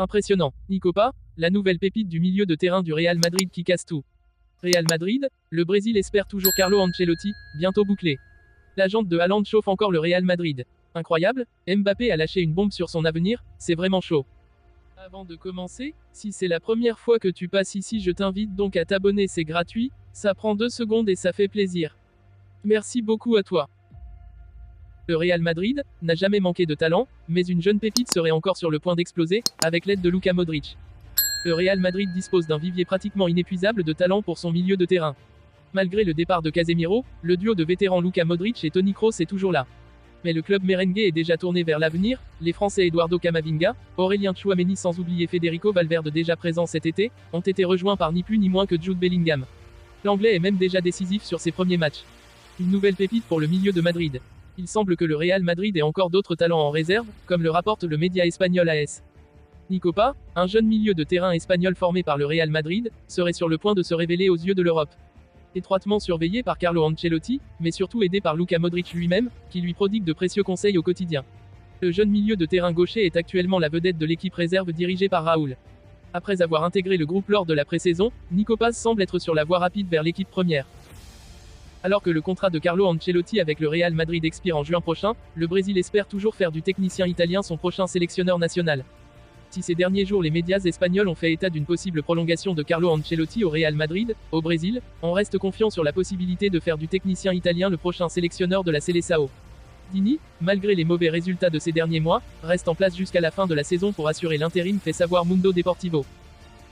Impressionnant. Nicopas, la nouvelle pépite du milieu de terrain du Real Madrid qui casse tout. Real Madrid, le Brésil espère toujours Carlo Ancelotti, bientôt bouclé. La jante de Haaland chauffe encore le Real Madrid. Incroyable, Mbappé a lâché une bombe sur son avenir, c'est vraiment chaud. Avant de commencer, si c'est la première fois que tu passes ici, je t'invite donc à t'abonner, c'est gratuit, ça prend 2 secondes et ça fait plaisir. Merci beaucoup à toi. Le Real Madrid n'a jamais manqué de talent, mais une jeune pépite serait encore sur le point d'exploser, avec l'aide de Luka Modric. Le Real Madrid dispose d'un vivier pratiquement inépuisable de talent pour son milieu de terrain. Malgré le départ de Casemiro, le duo de vétérans Luka Modric et Toni Kroos est toujours là. Mais le club merengue est déjà tourné vers l'avenir, les Français Eduardo Camavinga, Aurélien Tchouaméni sans oublier Federico Valverde déjà présent cet été, ont été rejoints par ni plus ni moins que Jude Bellingham. L'Anglais est même déjà décisif sur ses premiers matchs. Une nouvelle pépite pour le milieu de Madrid. Il semble que le Real Madrid ait encore d'autres talents en réserve, comme le rapporte le média espagnol AS. Nicopas, un jeune milieu de terrain espagnol formé par le Real Madrid, serait sur le point de se révéler aux yeux de l'Europe. Étroitement surveillé par Carlo Ancelotti, mais surtout aidé par Luka Modric lui-même, qui lui prodigue de précieux conseils au quotidien. Le jeune milieu de terrain gaucher est actuellement la vedette de l'équipe réserve dirigée par Raúl. Après avoir intégré le groupe lors de la pré-saison, Nicopas semble être sur la voie rapide vers l'équipe première. Alors que le contrat de Carlo Ancelotti avec le Real Madrid expire en juin prochain, le Brésil espère toujours faire du technicien italien son prochain sélectionneur national. Si ces derniers jours les médias espagnols ont fait état d'une possible prolongation de Carlo Ancelotti au Real Madrid, au Brésil, on reste confiant sur la possibilité de faire du technicien italien le prochain sélectionneur de la Seleção. Dini, malgré les mauvais résultats de ces derniers mois, reste en place jusqu'à la fin de la saison pour assurer l'intérim, fait savoir Mundo Deportivo.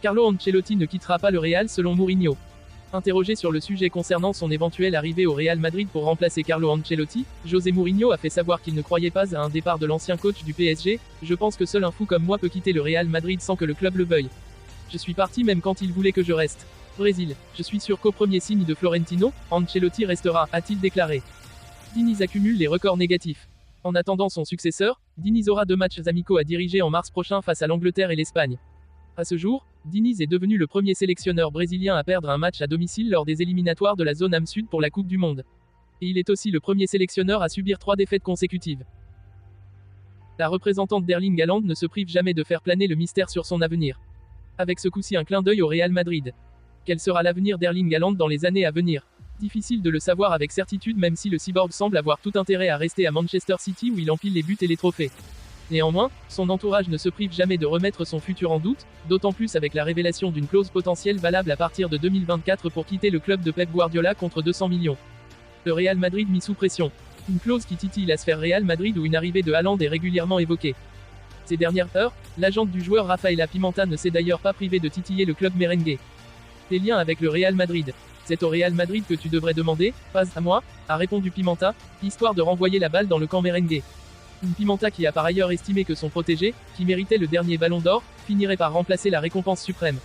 Carlo Ancelotti ne quittera pas le Real selon Mourinho. Interrogé sur le sujet concernant son éventuelle arrivée au Real Madrid pour remplacer Carlo Ancelotti, José Mourinho a fait savoir qu'il ne croyait pas à un départ de l'ancien coach du PSG. Je pense que seul un fou comme moi peut quitter le Real Madrid sans que le club le veuille. Je suis parti même quand il voulait que je reste. Brésil, je suis sûr qu'au premier signe de Florentino, Ancelotti restera, a-t-il déclaré. Diniz accumule les records négatifs. En attendant son successeur, Diniz aura 2 matchs amicaux à diriger en mars prochain face à l'Angleterre et l'Espagne. À ce jour, Diniz est devenu le premier sélectionneur brésilien à perdre un match à domicile lors des éliminatoires de la zone Am Sud pour la Coupe du Monde. Et il est aussi le premier sélectionneur à subir 3 défaites consécutives. La représentante d'Erling Haaland ne se prive jamais de faire planer le mystère sur son avenir. Avec ce coup-ci un clin d'œil au Real Madrid. Quel sera l'avenir d'Erling Haaland dans les années à venir? Difficile de le savoir avec certitude même si le cyborg semble avoir tout intérêt à rester à Manchester City où il empile les buts et les trophées. Néanmoins, son entourage ne se prive jamais de remettre son futur en doute, d'autant plus avec la révélation d'une clause potentielle valable à partir de 2024 pour quitter le club de Pep Guardiola contre 200 millions. Le Real Madrid mis sous pression. Une clause qui titille la sphère Real Madrid où une arrivée de Haaland est régulièrement évoquée. Ces dernières heures, l'agente du joueur Rafaela Pimenta ne s'est d'ailleurs pas privée de titiller le club merengue. Tes liens avec le Real Madrid. C'est au Real Madrid que tu devrais demander, pas à moi, a répondu Pimenta, histoire de renvoyer la balle dans le camp merengue. Une Pimenta qui a par ailleurs estimé que son protégé, qui méritait le dernier ballon d'or, finirait par remplacer la récompense suprême.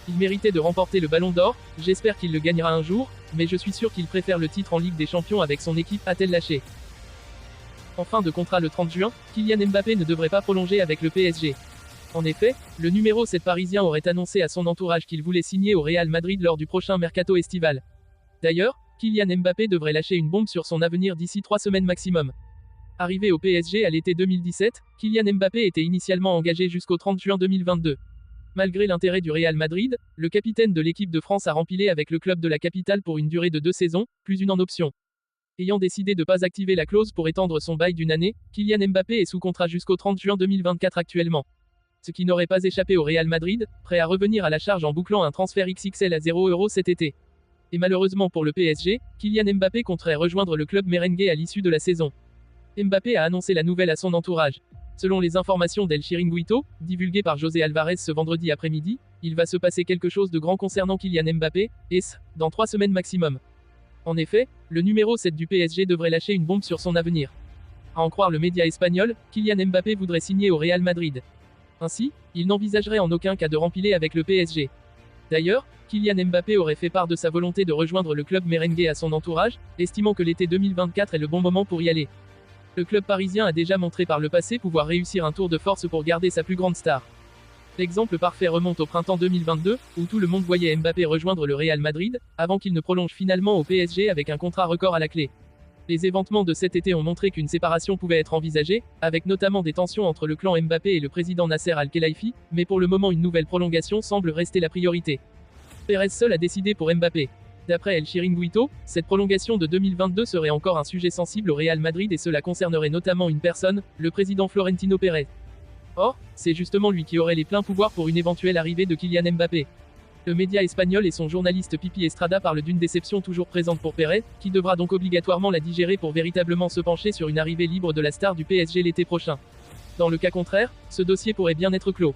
Il méritait de remporter le ballon d'or, j'espère qu'il le gagnera un jour, mais je suis sûr qu'il préfère le titre en Ligue des Champions avec son équipe, a-t-elle lâché. En fin de contrat le 30 juin, Kylian Mbappé ne devrait pas prolonger avec le PSG. En effet, le numéro 7 parisien aurait annoncé à son entourage qu'il voulait signer au Real Madrid lors du prochain mercato estival. D'ailleurs, Kylian Mbappé devrait lâcher une bombe sur son avenir d'ici 3 semaines maximum. Arrivé au PSG à l'été 2017, Kylian Mbappé était initialement engagé jusqu'au 30 juin 2022. Malgré l'intérêt du Real Madrid, le capitaine de l'équipe de France a rempilé avec le club de la capitale pour une durée de 2 saisons, plus une en option. Ayant décidé de ne pas activer la clause pour étendre son bail d'une année, Kylian Mbappé est sous contrat jusqu'au 30 juin 2024 actuellement. Ce qui n'aurait pas échappé au Real Madrid, prêt à revenir à la charge en bouclant un transfert XXL à 0 € cet été. Et malheureusement pour le PSG, Kylian Mbappé compterait rejoindre le club merengue à l'issue de la saison. Mbappé a annoncé la nouvelle à son entourage. Selon les informations d'El Chiringuito, divulguées par José Alvarez ce vendredi après-midi, il va se passer quelque chose de grand concernant Kylian Mbappé, et ce, dans 3 semaines maximum. En effet, le numéro 7 du PSG devrait lâcher une bombe sur son avenir. À en croire le média espagnol, Kylian Mbappé voudrait signer au Real Madrid. Ainsi, il n'envisagerait en aucun cas de rempiler avec le PSG. D'ailleurs, Kylian Mbappé aurait fait part de sa volonté de rejoindre le club merengue à son entourage, estimant que l'été 2024 est le bon moment pour y aller. Le club parisien a déjà montré par le passé pouvoir réussir un tour de force pour garder sa plus grande star. L'exemple parfait remonte au printemps 2022, où tout le monde voyait Mbappé rejoindre le Real Madrid, avant qu'il ne prolonge finalement au PSG avec un contrat record à la clé. Les événements de cet été ont montré qu'une séparation pouvait être envisagée, avec notamment des tensions entre le clan Mbappé et le président Nasser Al-Khelaifi, mais pour le moment une nouvelle prolongation semble rester la priorité. Pérez seul a décidé pour Mbappé. D'après El Chiringuito, cette prolongation de 2022 serait encore un sujet sensible au Real Madrid et cela concernerait notamment une personne, le président Florentino Pérez. Or, c'est justement lui qui aurait les pleins pouvoirs pour une éventuelle arrivée de Kylian Mbappé. Le média espagnol et son journaliste Pipi Estrada parlent d'une déception toujours présente pour Pérez, qui devra donc obligatoirement la digérer pour véritablement se pencher sur une arrivée libre de la star du PSG l'été prochain. Dans le cas contraire, ce dossier pourrait bien être clos.